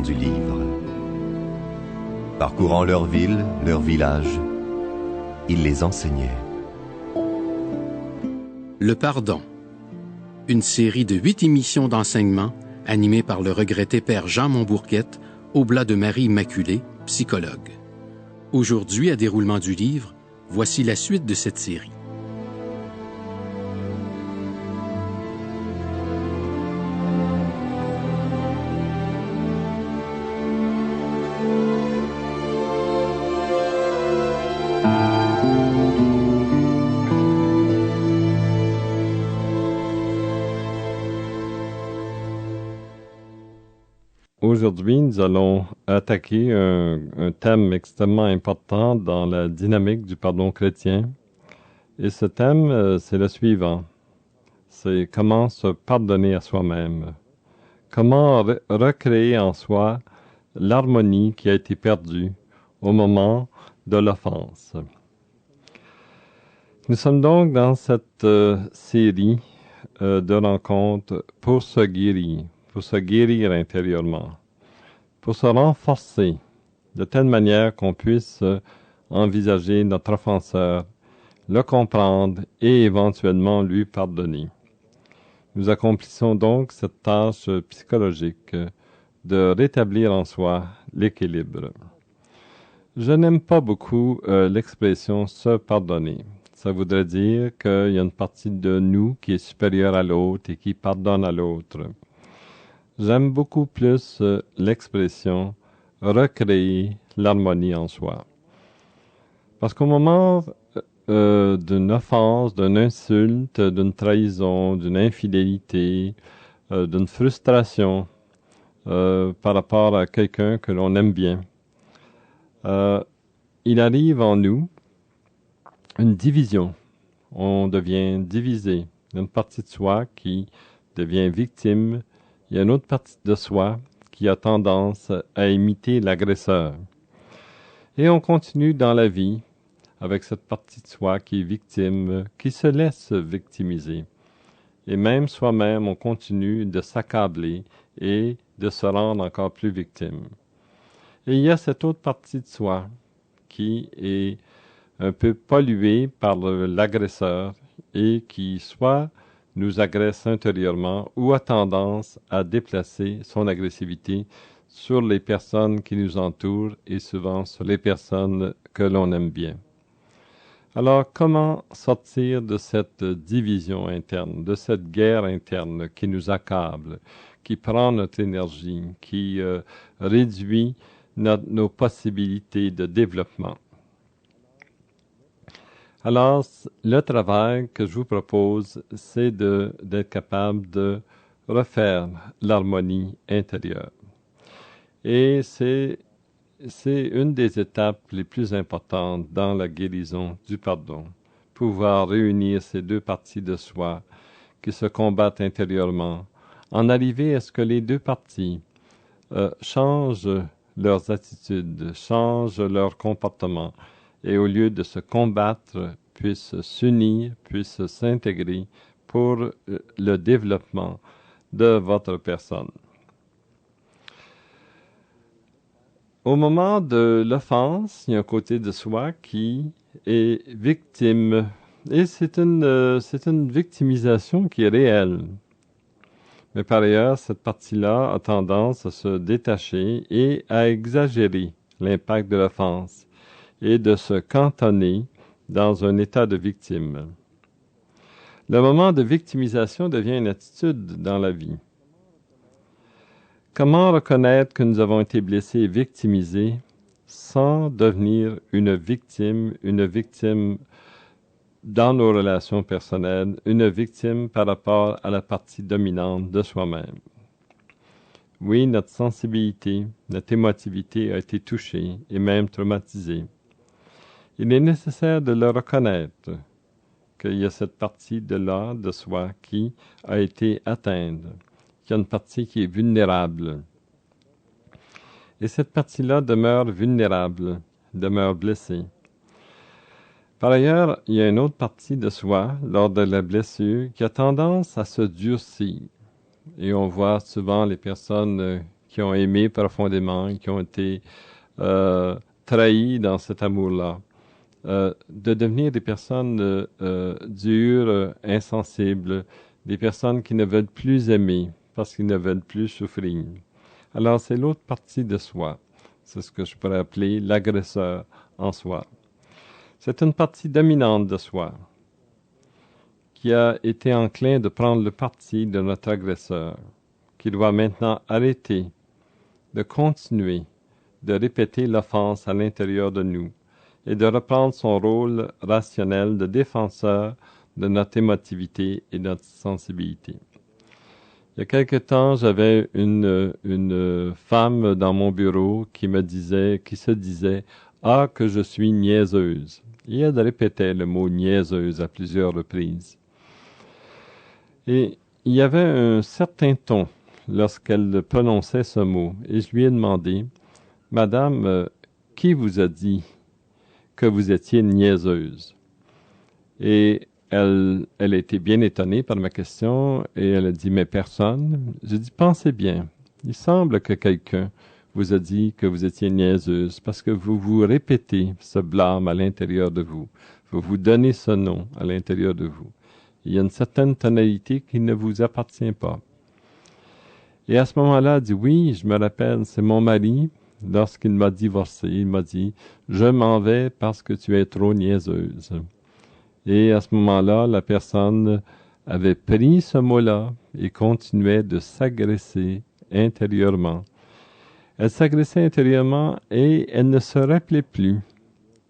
du livre. Parcourant leurs villes, leurs villages, il les enseignait. Le pardon. Une série de 8 émissions d'enseignement animées par le regretté père Jean Montbourquette, oblat de Marie Immaculée, psychologue. Aujourd'hui, à déroulement du livre, voici la suite de cette série. Aujourd'hui, nous allons attaquer un thème extrêmement important dans la dynamique du pardon chrétien. Et ce thème, c'est le suivant. C'est comment se pardonner à soi-même. Comment recréer en soi l'harmonie qui a été perdue au moment de l'offense. Nous sommes donc dans cette série de rencontres pour se guérir intérieurement, pour se renforcer de telle manière qu'on puisse envisager notre offenseur, le comprendre et éventuellement lui pardonner. Nous accomplissons donc cette tâche psychologique de rétablir en soi l'équilibre. Je n'aime pas beaucoup l'expression « se pardonner ». Ça voudrait dire qu'il y a une partie de nous qui est supérieure à l'autre et qui pardonne à l'autre. J'aime beaucoup plus l'expression « recréer l'harmonie en soi ». Parce qu'au moment d'une offense, d'une insulte, d'une trahison, d'une infidélité, d'une frustration par rapport à quelqu'un que l'on aime bien, il arrive en nous une division. On devient divisé. Il y a une partie de soi qui devient victime. Il y a une autre partie de soi qui a tendance à imiter l'agresseur. Et on continue dans la vie avec cette partie de soi qui est victime, qui se laisse victimiser. Et même soi-même, on continue de s'accabler et de se rendre encore plus victime. Et il y a cette autre partie de soi qui est un peu polluée par l'agresseur et qui soit nous agresse intérieurement ou a tendance à déplacer son agressivité sur les personnes qui nous entourent et souvent sur les personnes que l'on aime bien. Alors, comment sortir de cette division interne, de cette guerre interne qui nous accable, qui prend notre énergie, qui réduit nos possibilités de développement? Alors, le travail que je vous propose, c'est d'être capable de refaire l'harmonie intérieure. Et c'est une des étapes les plus importantes dans la guérison du pardon. Pouvoir réunir ces deux parties de soi qui se combattent intérieurement, en arriver à ce que les deux parties changent leurs attitudes, changent leur comportement, et au lieu de se combattre, puissent s'unir, puissent s'intégrer pour le développement de votre personne. Au moment de l'offense, il y a un côté de soi qui est victime. Et c'est une victimisation qui est réelle. Mais par ailleurs, cette partie-là a tendance à se détacher et à exagérer l'impact de l'offense et de se cantonner dans un état de victime. Le moment de victimisation devient une attitude dans la vie. Comment reconnaître que nous avons été blessés et victimisés sans devenir une victime dans nos relations personnelles, une victime par rapport à la partie dominante de soi-même? Oui, notre sensibilité, notre émotivité a été touchée et même traumatisée. Il est nécessaire de le reconnaître, qu'il y a cette partie de soi qui a été atteinte. Il y a une partie qui est vulnérable. Et cette partie-là demeure vulnérable, demeure blessée. Par ailleurs, il y a une autre partie de soi, lors de la blessure, qui a tendance à se durcir. Et on voit souvent les personnes qui ont aimé profondément, qui ont été trahis dans cet amour-là, de devenir des personnes dures, insensibles, des personnes qui ne veulent plus aimer parce qu'ils ne veulent plus souffrir. Alors, c'est l'autre partie de soi. C'est ce que je pourrais appeler l'agresseur en soi. C'est une partie dominante de soi qui a été enclin de prendre le parti de notre agresseur, qui doit maintenant arrêter de continuer de répéter l'offense à l'intérieur de nous et de reprendre son rôle rationnel de défenseur de notre émotivité et de notre sensibilité. Il y a quelque temps, j'avais une femme dans mon bureau qui se disait « Ah, que je suis niaiseuse ». Et elle répétait le mot « niaiseuse » à plusieurs reprises. Et il y avait un certain ton lorsqu'elle prononçait ce mot. Et je lui ai demandé « Madame, qui vous a dit que vous étiez niaiseuse ?» Et elle a été bien étonnée par ma question et elle a dit « Mais personne. » J'ai dit « Pensez bien, il semble que quelqu'un vous a dit que vous étiez niaiseuse parce que vous vous répétez ce blâme à l'intérieur de vous. Vous vous donnez ce nom à l'intérieur de vous. Il y a une certaine tonalité qui ne vous appartient pas. » Et à ce moment-là, elle dit « Oui, je me rappelle, c'est mon mari. Lorsqu'il m'a divorcé, il m'a dit « Je m'en vais parce que tu es trop niaiseuse. » Et à ce moment-là, la personne avait pris ce mot-là et continuait de s'agresser intérieurement. Elle s'agressait intérieurement et elle ne se rappelait plus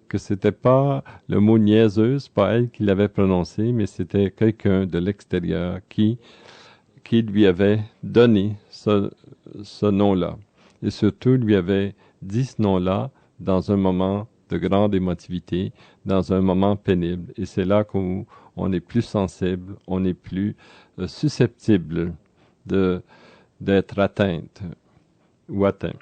que c'était pas le mot niaiseuse, pas elle qui l'avait prononcé, mais c'était quelqu'un de l'extérieur qui lui avait donné ce nom-là. Et surtout lui avait dit ce nom-là dans un moment de grande émotivité, dans un moment pénible. Et c'est là qu'on est plus sensible, on est plus susceptible d'être atteinte ou atteint.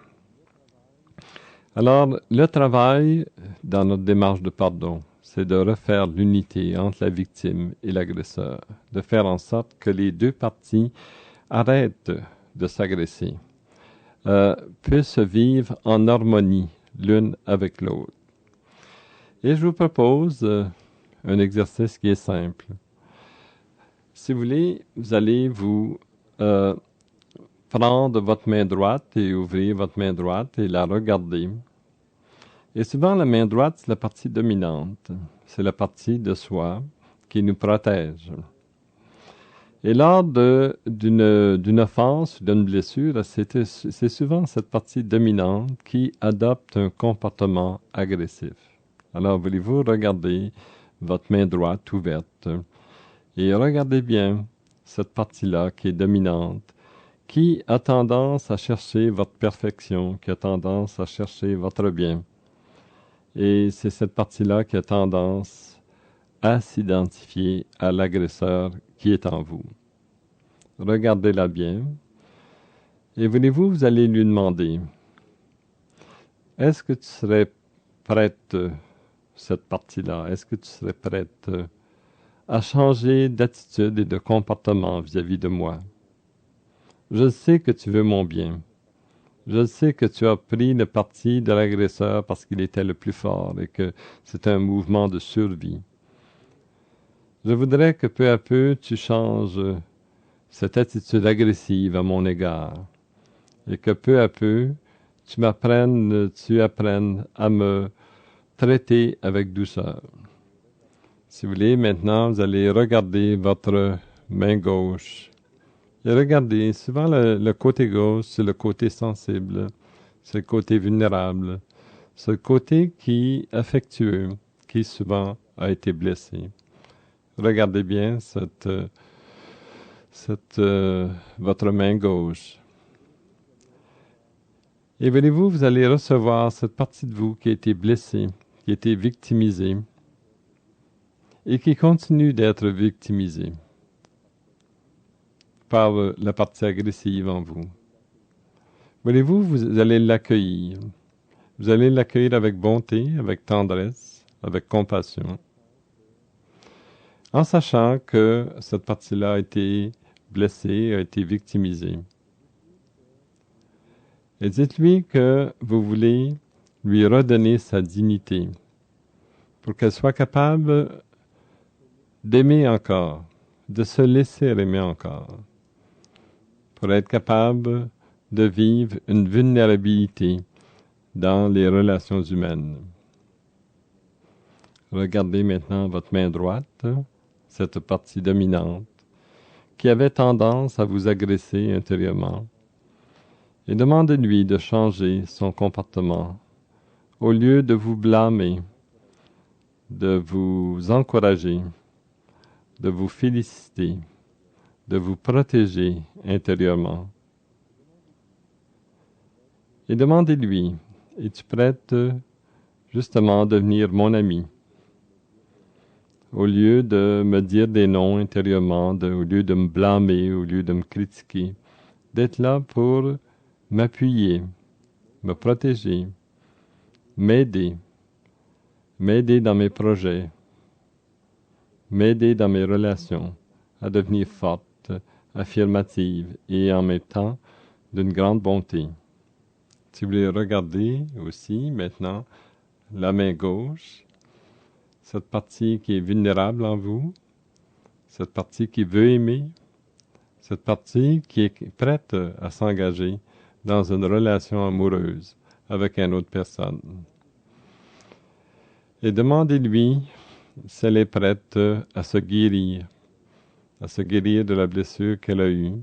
Alors, le travail dans notre démarche de pardon, c'est de refaire l'unité entre la victime et l'agresseur, de faire en sorte que les deux parties arrêtent de s'agresser, puissent vivre en harmonie l'une avec l'autre. Et je vous propose un exercice qui est simple. Si vous voulez, vous allez vous prendre votre main droite et ouvrir votre main droite et la regarder. Et souvent, la main droite, c'est la partie dominante. C'est la partie de soi qui nous protège. Et lors d'une offense, d'une blessure, c'est souvent cette partie dominante qui adopte un comportement agressif. Alors, voulez-vous regarder votre main droite ouverte et regardez bien cette partie-là qui est dominante, qui a tendance à chercher votre perfection, qui a tendance à chercher votre bien. Et c'est cette partie-là qui a tendance à s'identifier à l'agresseur qui est en vous. Regardez-la bien. Et voulez-vous, vous allez lui demander, est-ce que tu serais prête, cette partie-là, est-ce que tu serais prête à changer d'attitude et de comportement vis-à-vis de moi? Je sais que tu veux mon bien. Je sais que tu as pris le parti de l'agresseur parce qu'il était le plus fort et que c'est un mouvement de survie. Je voudrais que peu à peu tu changes cette attitude agressive à mon égard et que peu à peu tu apprennes à me traiter avec douceur. Si vous voulez, maintenant, vous allez regarder votre main gauche. Et regardez, souvent le côté gauche, c'est le côté sensible, c'est le côté vulnérable, c'est le côté qui est affectueux, qui souvent a été blessé. Regardez bien votre main gauche. Et voyez-vous, vous allez recevoir cette partie de vous qui a été blessée, qui a été victimisée, et qui continue d'être victimisée par la partie agressive en vous. Voyez-vous, vous allez l'accueillir. Vous allez l'accueillir avec bonté, avec tendresse, avec compassion, en sachant que cette partie-là a été blessée, a été victimisée. Et dites-lui que vous voulez lui redonner sa dignité pour qu'elle soit capable d'aimer encore, de se laisser aimer encore, pour être capable de vivre une vulnérabilité dans les relations humaines. Regardez maintenant votre main droite, cette partie dominante, qui avait tendance à vous agresser intérieurement, et demandez-lui de changer son comportement. Au lieu de vous blâmer, de vous encourager, de vous féliciter, de vous protéger intérieurement. Et demandez-lui, es-tu prête justement à devenir mon ami? Au lieu de me dire des noms intérieurement, au lieu de me blâmer, au lieu de me critiquer, d'être là pour m'appuyer, me protéger, m'aider dans mes projets, m'aider dans mes relations à devenir forte, affirmative et en même temps d'une grande bonté. Si vous voulez regarder aussi maintenant la main gauche, cette partie qui est vulnérable en vous, cette partie qui veut aimer, cette partie qui est prête à s'engager dans une relation amoureuse avec une autre personne. Et demandez-lui si elle est prête à se guérir de la blessure qu'elle a eue,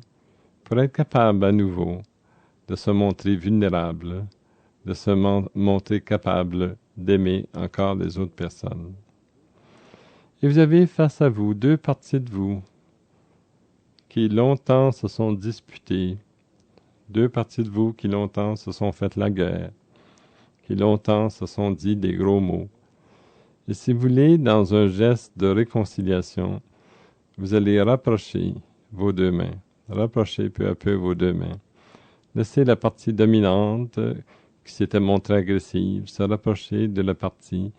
pour être capable à nouveau de se montrer vulnérable, de se montrer capable d'aimer encore les autres personnes. Et vous avez face à vous deux parties de vous qui longtemps se sont disputées, deux parties de vous qui longtemps se sont faites la guerre, qui longtemps se sont dit des gros mots. Et si vous voulez, dans un geste de réconciliation, vous allez rapprocher vos deux mains, rapprocher peu à peu vos deux mains. Laissez la partie dominante qui s'était montrée agressive se rapprocher de la partie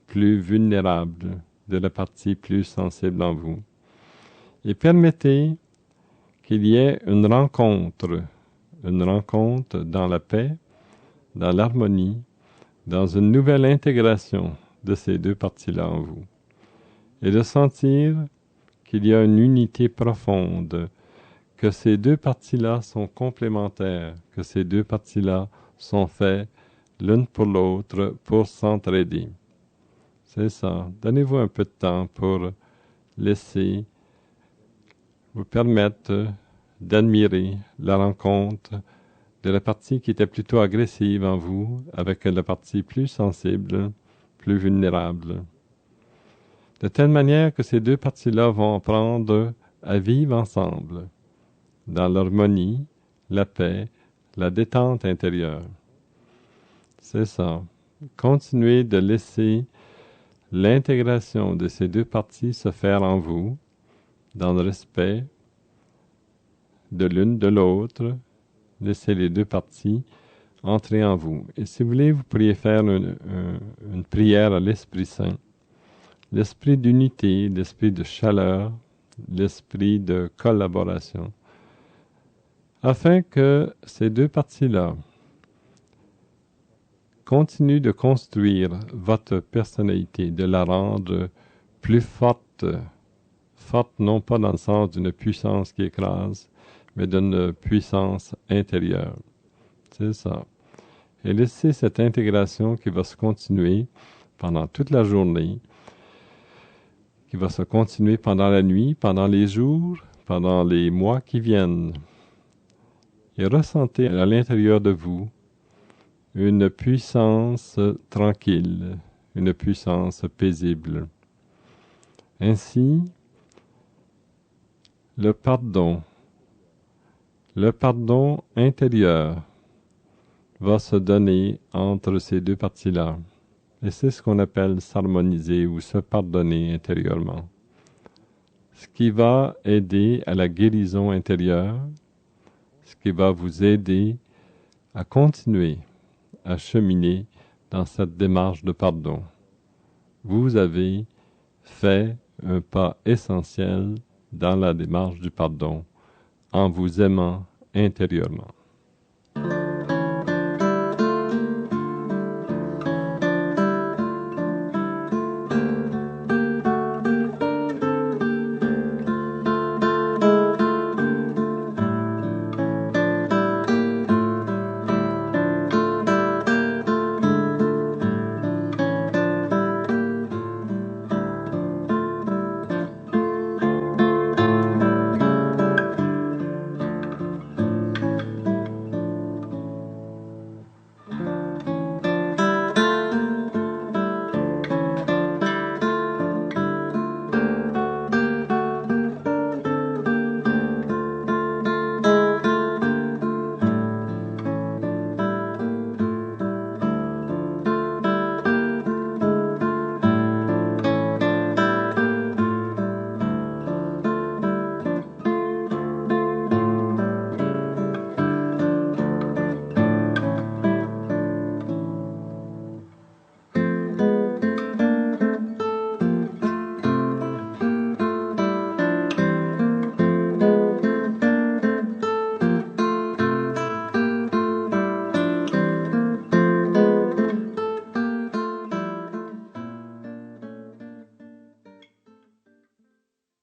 plus vulnérable, de la partie plus sensible en vous. Et permettez qu'il y ait une rencontre dans la paix, dans l'harmonie, dans une nouvelle intégration de ces deux parties-là en vous. Et de sentir qu'il y a une unité profonde, que ces deux parties-là sont complémentaires, que ces deux parties-là sont faites l'une pour l'autre pour s'entraider. C'est ça. Donnez-vous un peu de temps pour laisser vous permettre d'admirer la rencontre de la partie qui était plutôt agressive en vous avec la partie plus sensible, plus vulnérable. De telle manière que ces deux parties-là vont apprendre à vivre ensemble, dans l'harmonie, la paix, la détente intérieure. C'est ça. Continuez de laisser l'intégration de ces deux parties se faire en vous, dans le respect de l'une de l'autre. Laissez les deux parties entrer en vous. Et si vous voulez, vous pourriez faire une prière à l'Esprit Saint. L'esprit d'unité, l'esprit de chaleur, l'esprit de collaboration, afin que ces deux parties-là continuent de construire votre personnalité, de la rendre plus forte, forte non pas dans le sens d'une puissance qui écrase, mais d'une puissance intérieure. C'est ça. Et laissez cette intégration qui va se continuer pendant toute la journée, qui va se continuer pendant la nuit, pendant les jours, pendant les mois qui viennent. Et ressentez à l'intérieur de vous une puissance tranquille, une puissance paisible. Ainsi, le pardon intérieur va se donner entre ces deux parties-là. Et c'est ce qu'on appelle s'harmoniser ou se pardonner intérieurement. Ce qui va aider à la guérison intérieure, ce qui va vous aider à continuer à cheminer dans cette démarche de pardon. Vous avez fait un pas essentiel dans la démarche du pardon en vous aimant intérieurement.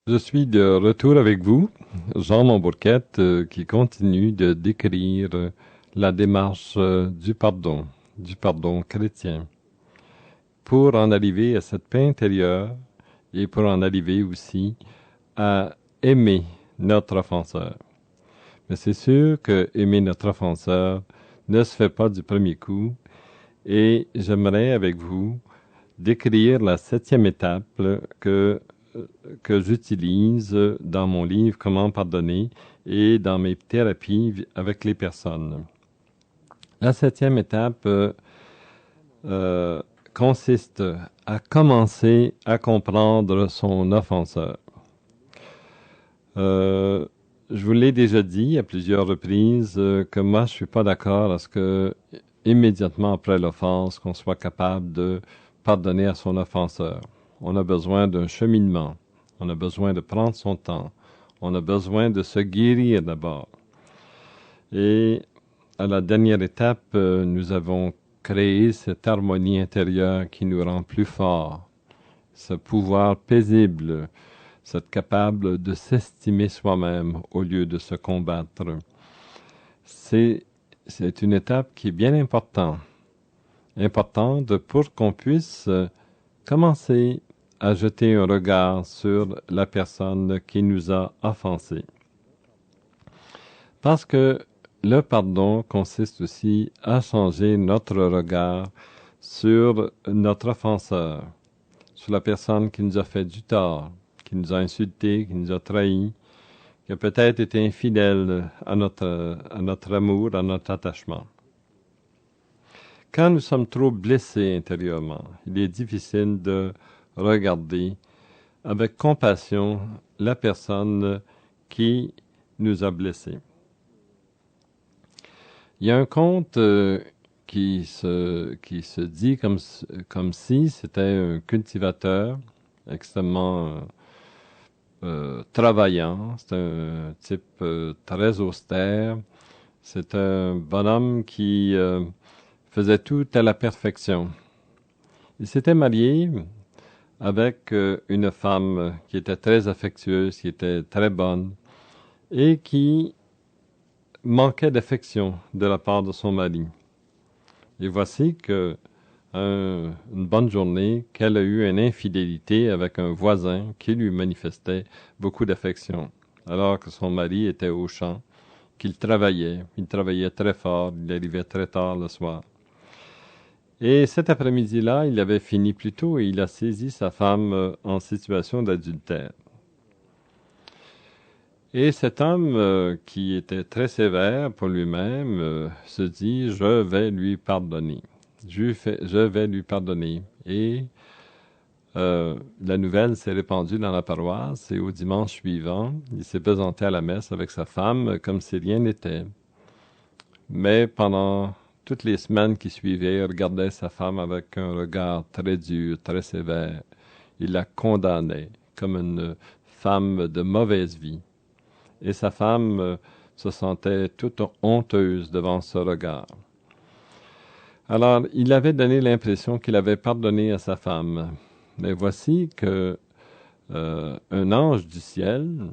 Je suis de retour avec vous, Jean Montbourquette, qui continue de décrire la démarche du pardon chrétien, pour en arriver à cette paix intérieure et pour en arriver aussi à aimer notre offenseur. Mais c'est sûr que aimer notre offenseur ne se fait pas du premier coup, et j'aimerais avec vous décrire la 7e étape que j'utilise dans mon livre Comment pardonner et dans mes thérapies avec les personnes. La 7e étape consiste à commencer à comprendre son offenseur. Je vous l'ai déjà dit à plusieurs reprises que moi je suis pas d'accord à ce que immédiatement après l'offense qu'on soit capable de pardonner à son offenseur. On a besoin d'un cheminement. On a besoin de prendre son temps. On a besoin de se guérir d'abord. Et à la dernière étape, nous avons créé cette harmonie intérieure qui nous rend plus forts, ce pouvoir paisible, cette capable de s'estimer soi-même au lieu de se combattre. C'est une étape qui est bien importante pour qu'on puisse commencer à jeter un regard sur la personne qui nous a offensés. Parce que le pardon consiste aussi à changer notre regard sur notre offenseur, sur la personne qui nous a fait du tort, qui nous a insultés, qui nous a trahis, qui a peut-être été infidèle à notre amour, à notre attachement. Quand nous sommes trop blessés intérieurement, il est difficile de regarder avec compassion la personne qui nous a blessés. Il y a un conte qui se dit comme si c'était un cultivateur extrêmement travaillant. C'est un type très austère. C'est un bonhomme qui faisait tout à la perfection. Il s'était marié avec une femme qui était très affectueuse, qui était très bonne et qui manquait d'affection de la part de son mari. Et voici que une bonne journée, qu'elle a eu une infidélité avec un voisin qui lui manifestait beaucoup d'affection, alors que son mari était au champ, qu'il travaillait. Il travaillait très fort, il arrivait très tard le soir. Et cet après-midi-là, il avait fini plus tôt et il a saisi sa femme en situation d'adultère. Et cet homme, qui était très sévère pour lui-même, se dit « Je vais lui pardonner. Je vais lui pardonner. » Et la nouvelle s'est répandue dans la paroisse et au dimanche suivant, il s'est présenté à la messe avec sa femme comme si rien n'était. Mais pendant toutes les semaines qui suivaient, il regardait sa femme avec un regard très dur, très sévère. Il la condamnait comme une femme de mauvaise vie. Et sa femme se sentait toute honteuse devant ce regard. Alors, il avait donné l'impression qu'il avait pardonné à sa femme. Mais voici que un ange du ciel,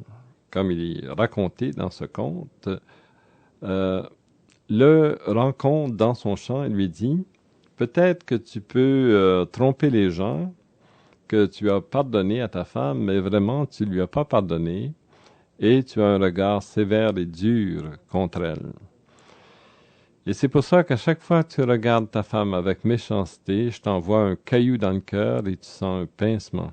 comme il est raconté dans ce conte, le rencontre dans son champ et lui dit « Peut-être que tu peux tromper les gens, que tu as pardonné à ta femme, mais vraiment tu lui as pas pardonné et tu as un regard sévère et dur contre elle. Et c'est pour ça qu'à chaque fois que tu regardes ta femme avec méchanceté, je t'envoie un caillou dans le cœur et tu sens un pincement. »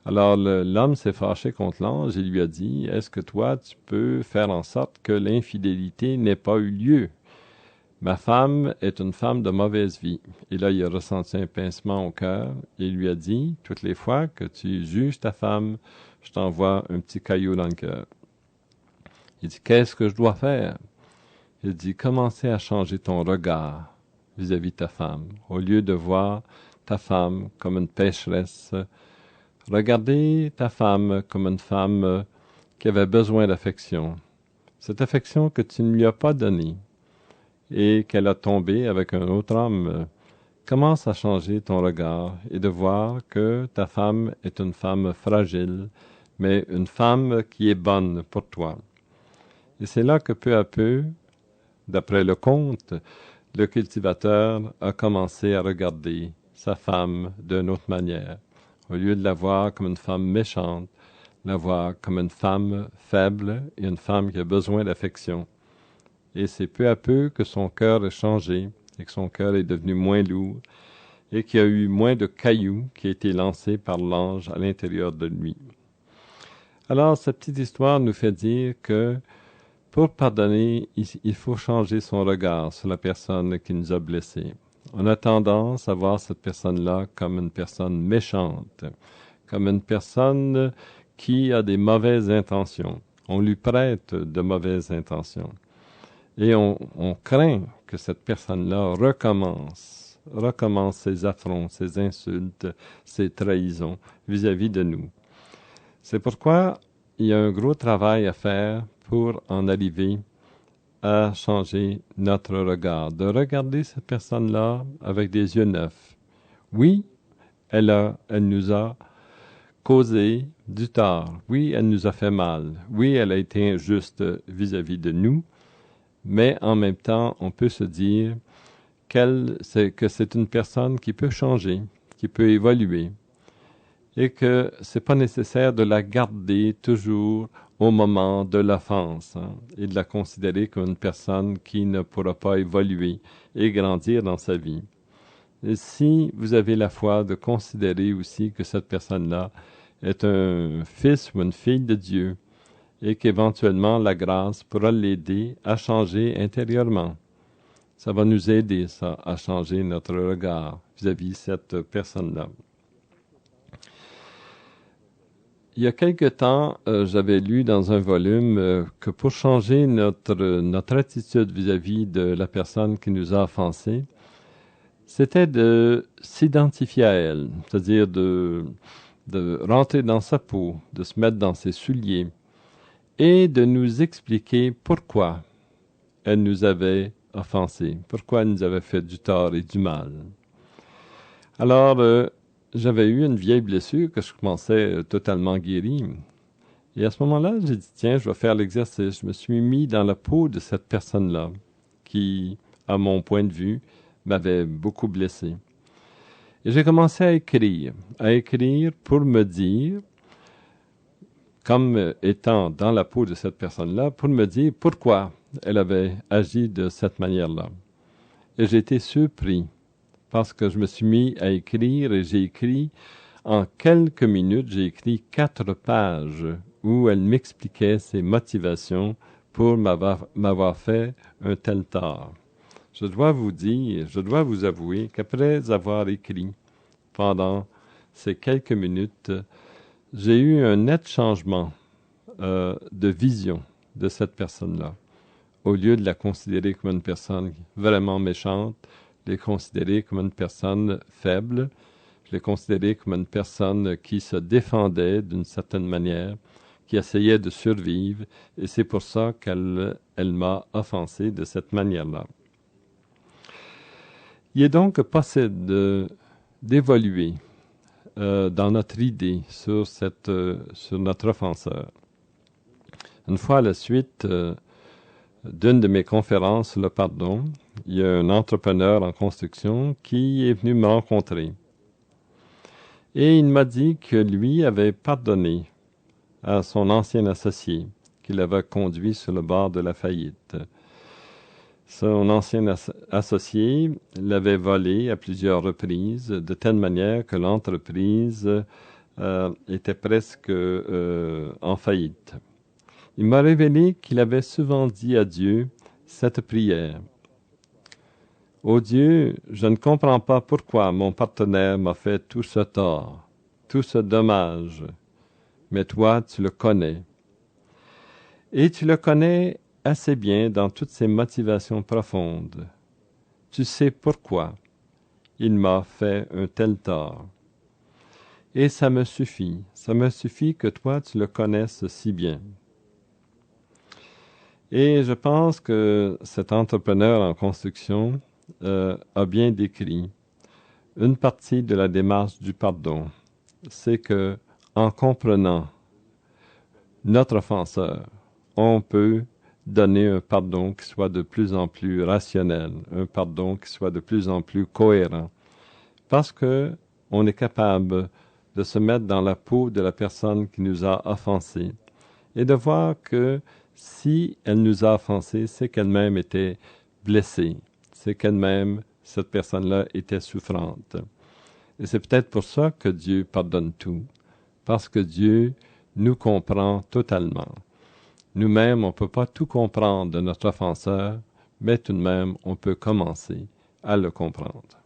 Alors l'homme s'est fâché contre l'ange et lui a dit « Est-ce que toi, tu peux faire en sorte que l'infidélité n'ait pas eu lieu? Ma femme est une femme de mauvaise vie. » Et là, il a ressenti un pincement au cœur et il lui a dit « Toutes les fois que tu juges ta femme, je t'envoie un petit caillou dans le cœur. » Il dit « Qu'est-ce que je dois faire? » Il dit « Commencer à changer ton regard vis-à-vis de ta femme. Au lieu de voir ta femme comme une pécheresse, regardez ta femme comme une femme qui avait besoin d'affection. Cette affection que tu ne lui as pas donnée et qu'elle a tombée avec un autre homme commence à changer ton regard et de voir que ta femme est une femme fragile, mais une femme qui est bonne pour toi. Et c'est là que peu à peu, d'après le conte, le cultivateur a commencé à regarder sa femme d'une autre manière. Au lieu de la voir comme une femme méchante, la voir comme une femme faible et une femme qui a besoin d'affection. Et c'est peu à peu que son cœur a changé et que son cœur est devenu moins lourd et qu'il y a eu moins de cailloux qui ont été lancés par l'ange à l'intérieur de lui. Alors, cette petite histoire nous fait dire que pour pardonner, il faut changer son regard sur la personne qui nous a blessés. On a tendance à voir cette personne-là comme une personne méchante, comme une personne qui a des mauvaises intentions. On lui prête de mauvaises intentions. Et on craint que cette personne-là recommence ses affronts, ses insultes, ses trahisons vis-à-vis de nous. C'est pourquoi il y a un gros travail à faire pour en arriver à changer notre regard, de regarder cette personne-là avec des yeux neufs. Oui, elle nous a causé du tort. Oui, elle nous a fait mal. Oui, elle a été injuste vis-à-vis de nous. Mais en même temps, on peut se dire que c'est une personne qui peut changer, qui peut évoluer, et que c'est pas nécessaire de la garder toujours au moment de l'offense, et de la considérer comme une personne qui ne pourra pas évoluer et grandir dans sa vie. Et si vous avez la foi de considérer aussi que cette personne-là est un fils ou une fille de Dieu, et qu'éventuellement la grâce pourra l'aider à changer intérieurement. Ça va nous aider, ça, à changer notre regard vis-à-vis de cette personne-là. Il y a quelque temps, j'avais lu dans un volume que pour changer notre attitude vis-à-vis de la personne qui nous a offensés, c'était de s'identifier à elle, c'est-à-dire de rentrer dans sa peau, de se mettre dans ses souliers, et de nous expliquer pourquoi elle nous avait offensés, pourquoi elle nous avait fait du tort et du mal. Alors, j'avais eu une vieille blessure que je commençais totalement guérie. Et à ce moment-là, j'ai dit, tiens, je vais faire l'exercice. Je me suis mis dans la peau de cette personne-là qui, à mon point de vue, m'avait beaucoup blessé. Et j'ai commencé à écrire pour me dire, comme étant dans la peau de cette personne-là, pour me dire pourquoi elle avait agi de cette manière-là. Et j'ai été surpris, parce que je me suis mis à écrire, et j'ai écrit, en quelques minutes, j'ai écrit 4 pages où elle m'expliquait ses motivations pour m'avoir fait un tel tort. Je dois vous avouer qu'après avoir écrit pendant ces quelques minutes, j'ai eu un net changement de vision de cette personne-là. Au lieu de la considérer comme une personne vraiment méchante, je l'ai considérée comme une personne faible, je l'ai considérée comme une personne qui se défendait d'une certaine manière, qui essayait de survivre, et c'est pour ça qu'elle m'a offensé de cette manière-là. Il est donc possible d'évoluer dans notre idée sur notre offenseur. Une fois à la suite d'une de mes conférences sur le pardon, il y a un entrepreneur en construction qui est venu me rencontrer. Et il m'a dit que lui avait pardonné à son ancien associé, qui l'avait conduit sur le bord de la faillite. Son ancien associé l'avait volé à plusieurs reprises, de telle manière que l'entreprise était presque en faillite. Il m'a révélé qu'il avait souvent dit à Dieu cette prière. « Ô Dieu, je ne comprends pas pourquoi mon partenaire m'a fait tout ce tort, tout ce dommage, mais toi, tu le connais. Et tu le connais assez bien dans toutes ses motivations profondes. Tu sais pourquoi il m'a fait un tel tort. Et ça me suffit que toi, tu le connaisses si bien. » Et je pense que cet entrepreneur en construction a bien décrit Une partie de la démarche du pardon, c'est que, en comprenant notre offenseur, on peut donner un pardon qui soit de plus en plus rationnel, un pardon qui soit de plus en plus cohérent, parce que on est capable de se mettre dans la peau de la personne qui nous a offensés et de voir que si elle nous a offensés, c'est qu'elle-même était blessée, c'est qu'elle-même, cette personne-là, était souffrante. Et c'est peut-être pour ça que Dieu pardonne tout, parce que Dieu nous comprend totalement. Nous-mêmes, on ne peut pas tout comprendre de notre offenseur, mais tout de même, on peut commencer à le comprendre.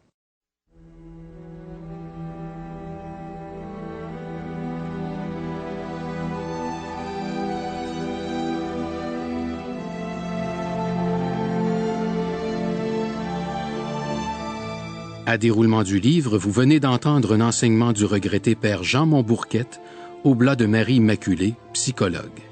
À déroulement du livre, vous venez d'entendre un enseignement du regretté Père Jean Montbourquette, Oblat de Marie Immaculée, psychologue.